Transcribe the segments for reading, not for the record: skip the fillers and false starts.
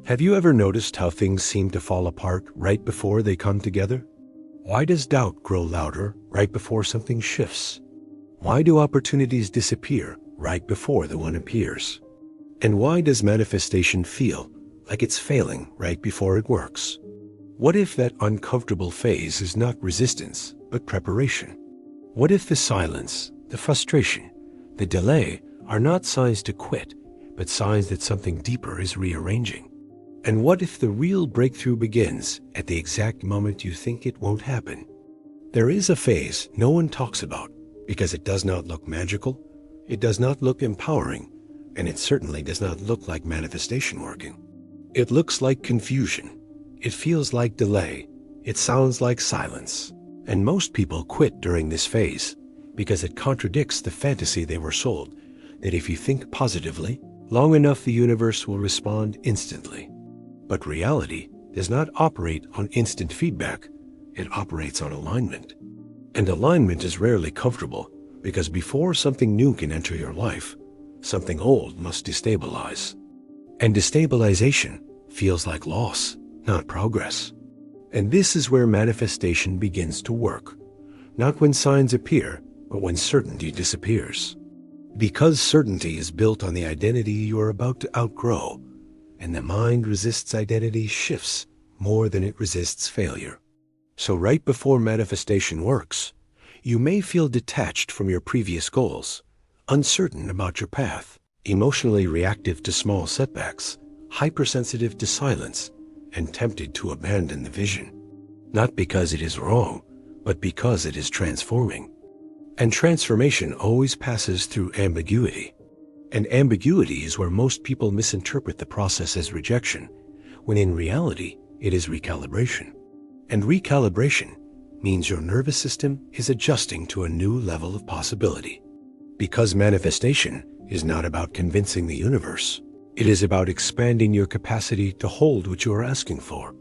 Have you ever noticed how things seem to fall apart right before they come together? Why does doubt grow louder right before something shifts? Why do opportunities disappear right before the one appears? And why does manifestation feel like it's failing right before it works? What if that uncomfortable phase is not resistance, but preparation? What if the silence, the frustration, the delay are not signs to quit, but signs that something deeper is rearranging? And what if the real breakthrough begins at the exact moment you think it won't happen? There is a phase no one talks about because it does not look magical, it does not look empowering, and it certainly does not look like manifestation working. It looks like confusion. It feels like delay. It sounds like silence. And most people quit during this phase because it contradicts the fantasy they were sold that if you think positively, long enough the universe will respond instantly. But reality does not operate on instant feedback. It operates on alignment. And alignment is rarely comfortable because before something new can enter your life, something old must destabilize. And destabilization feels like loss, not progress. And this is where manifestation begins to work, not when signs appear, but when certainty disappears. Because certainty is built on the identity you are about to outgrow, and the mind resists identity shifts more than it resists failure. So right before manifestation works, you may feel detached from your previous goals, uncertain about your path, emotionally reactive to small setbacks, hypersensitive to silence, and tempted to abandon the vision. Not because it is wrong, but because it is transforming. And transformation always passes through ambiguity. And ambiguity is where most people misinterpret the process as rejection, when in reality, it is recalibration. And recalibration means your nervous system is adjusting to a new level of possibility. Because manifestation is not about convincing the universe. It is about expanding your capacity to hold what you are asking for.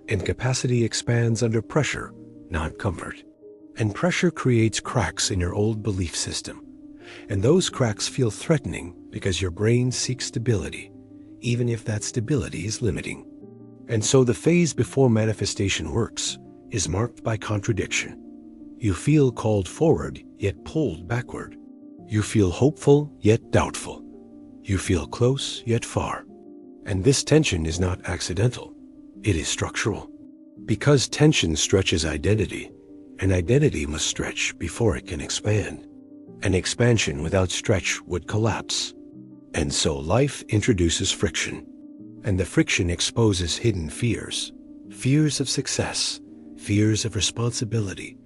And capacity expands under pressure, not comfort. And pressure creates cracks in your old belief system. And those cracks feel threatening because your brain seeks stability, even if that stability is limiting. And so the phase before manifestation works is marked by contradiction. You feel called forward, yet pulled backward. You feel hopeful, yet doubtful. You feel close, yet far. And this tension is not accidental. It is structural. Because tension stretches identity, and identity must stretch before it can expand. An expansion without stretch would collapse. And so life introduces friction. And the friction exposes hidden fears. Fears of success, fears of responsibility,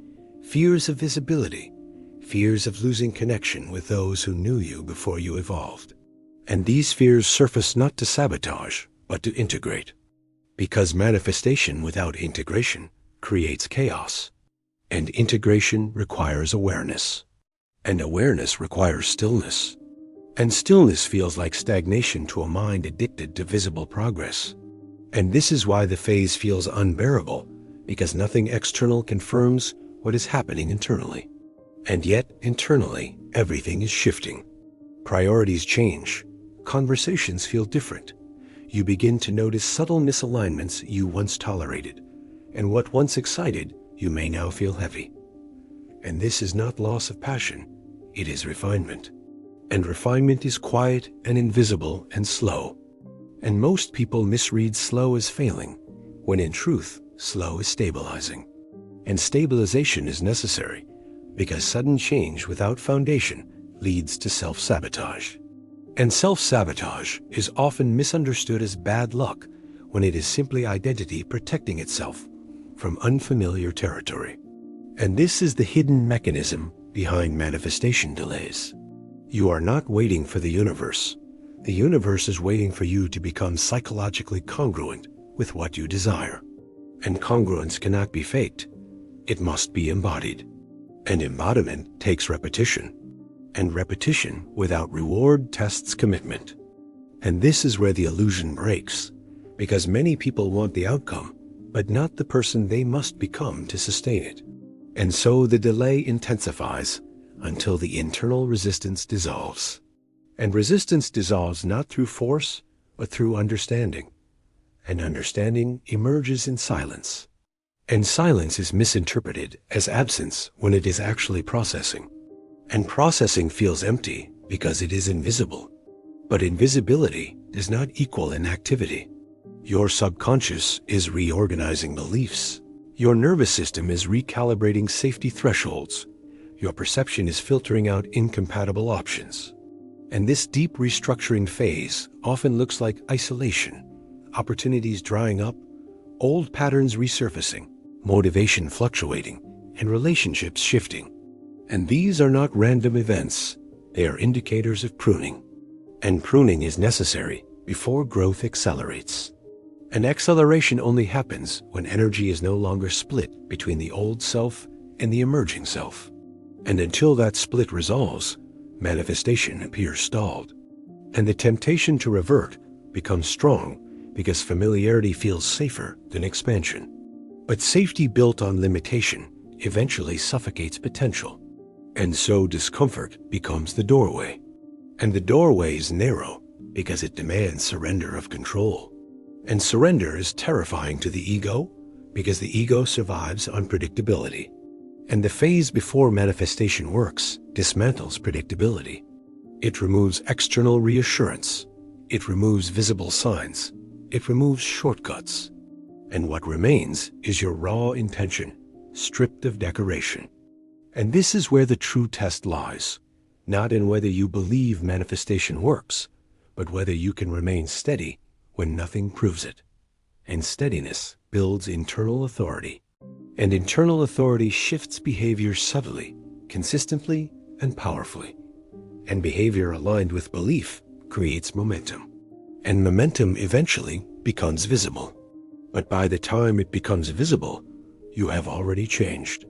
fears of visibility, fears of losing connection with those who knew you before you evolved. And these fears surface not to sabotage, but to integrate. Because manifestation without integration creates chaos. And integration requires awareness. And awareness requires stillness. And stillness feels like stagnation to a mind addicted to visible progress. And this is why the phase feels unbearable, because nothing external confirms what is happening internally. And yet, internally, everything is shifting. Priorities change. Conversations feel different. You begin to notice subtle misalignments you once tolerated. And what once excited, you may now feel heavy. And this is not loss of passion, it is refinement. And refinement is quiet and invisible and slow. And most people misread slow as failing, when in truth, slow is stabilizing. And stabilization is necessary, because sudden change without foundation leads to self-sabotage. And self-sabotage is often misunderstood as bad luck when it is simply identity protecting itself from unfamiliar territory. And this is the hidden mechanism behind manifestation delays. You are not waiting for the universe. The universe is waiting for you to become psychologically congruent with what you desire. And congruence cannot be faked. It must be embodied. And embodiment takes repetition. And repetition without reward tests commitment. And this is where the illusion breaks, because many people want the outcome, but not the person they must become to sustain it. And so the delay intensifies until the internal resistance dissolves. And resistance dissolves not through force, but through understanding. and understanding emerges in silence. And silence is misinterpreted as absence when it is actually processing. And processing feels empty because it is invisible. But invisibility does not equal inactivity. Your subconscious is reorganizing beliefs. Your nervous system is recalibrating safety thresholds. Your perception is filtering out incompatible options. And this deep restructuring phase often looks like isolation, opportunities drying up, old patterns resurfacing, motivation fluctuating, and relationships shifting. And these are not random events. They are indicators of pruning. And pruning is necessary before growth accelerates. And acceleration only happens when energy is no longer split between the old self and the emerging self. And until that split resolves, manifestation appears stalled. And the temptation to revert becomes strong because familiarity feels safer than expansion. But safety built on limitation eventually suffocates potential. And so discomfort becomes the doorway. And the doorway is narrow because it demands surrender of control. And surrender is terrifying to the ego because the ego survives unpredictability. And the phase before manifestation works dismantles predictability. It removes external reassurance. It removes visible signs. It removes shortcuts. And what remains is your raw intention, stripped of decoration. And this is where the true test lies, not in whether you believe manifestation works, but whether you can remain steady when nothing proves it. And steadiness builds internal authority. And internal authority shifts behavior subtly, consistently, and powerfully. And behavior aligned with belief creates momentum. And momentum eventually becomes visible. But by the time it becomes visible, you have already changed.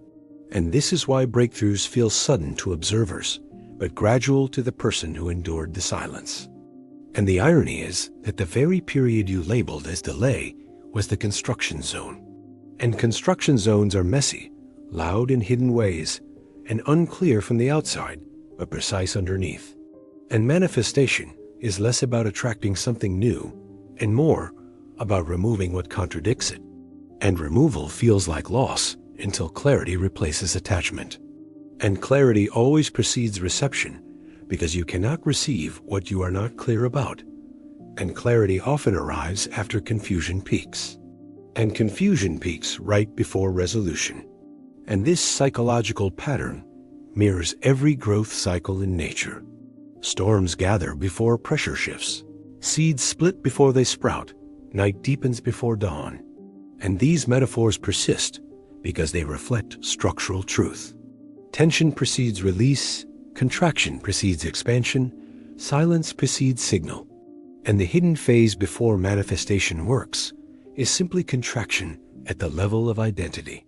And this is why breakthroughs feel sudden to observers, but gradual to the person who endured the silence. And the irony is that the very period you labeled as delay was the construction zone. And construction zones are messy, loud in hidden ways, and unclear from the outside, but precise underneath. And manifestation is less about attracting something new and more about removing what contradicts it. And removal feels like loss until clarity replaces attachment. And clarity always precedes reception because you cannot receive what you are not clear about. And clarity often arrives after confusion peaks. And confusion peaks right before resolution. And this psychological pattern mirrors every growth cycle in nature. Storms gather before pressure shifts. Seeds split before they sprout. Night deepens before dawn. And these metaphors persist because they reflect structural truth. Tension precedes release, contraction precedes expansion, silence precedes signal. And the hidden phase before manifestation works is simply contraction at the level of identity.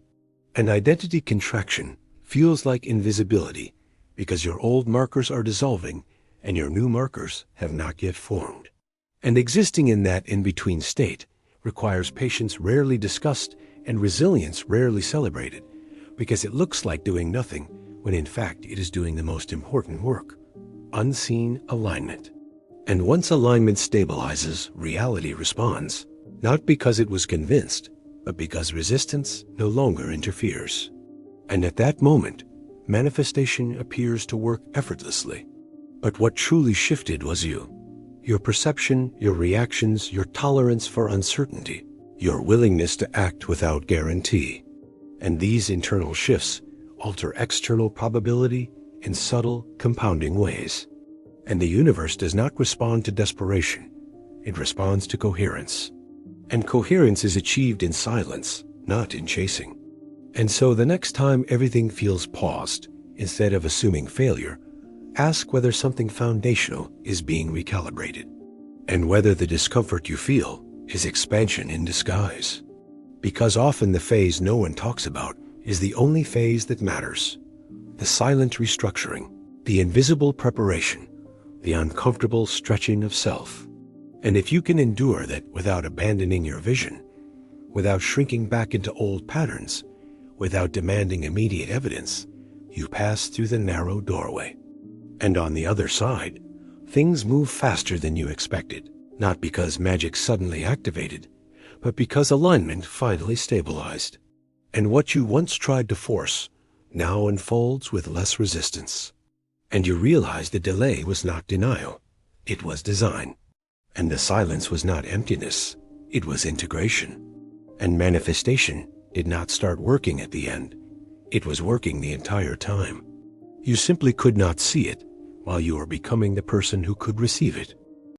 And identity contraction feels like invisibility because your old markers are dissolving and your new markers have not yet formed. And existing in that in-between state requires patience rarely discussed and resilience rarely celebrated because it looks like doing nothing when in fact it is doing the most important work, unseen alignment. And once alignment stabilizes, reality responds, not because it was convinced, but because resistance no longer interferes. And at that moment, manifestation appears to work effortlessly. But what truly shifted was you. Your perception, your reactions, your tolerance for uncertainty, your willingness to act without guarantee. And these internal shifts alter external probability in subtle, compounding ways. And the universe does not respond to desperation. It responds to coherence. And coherence is achieved in silence, not in chasing. And so the next time everything feels paused, instead of assuming failure, ask whether something foundational is being recalibrated, and whether the discomfort you feel is expansion in disguise. Because often the phase no one talks about is the only phase that matters. The silent restructuring, the invisible preparation, the uncomfortable stretching of self. And if you can endure that without abandoning your vision, without shrinking back into old patterns, without demanding immediate evidence, you pass through the narrow doorway. And on the other side, things move faster than you expected, not because magic suddenly activated, but because alignment finally stabilized. And what you once tried to force now unfolds with less resistance. And you realize the delay was not denial, it was design. And the silence was not emptiness, it was integration. And manifestation did not start working at the end, it was working the entire time. You simply could not see it while you were becoming the person who could receive it.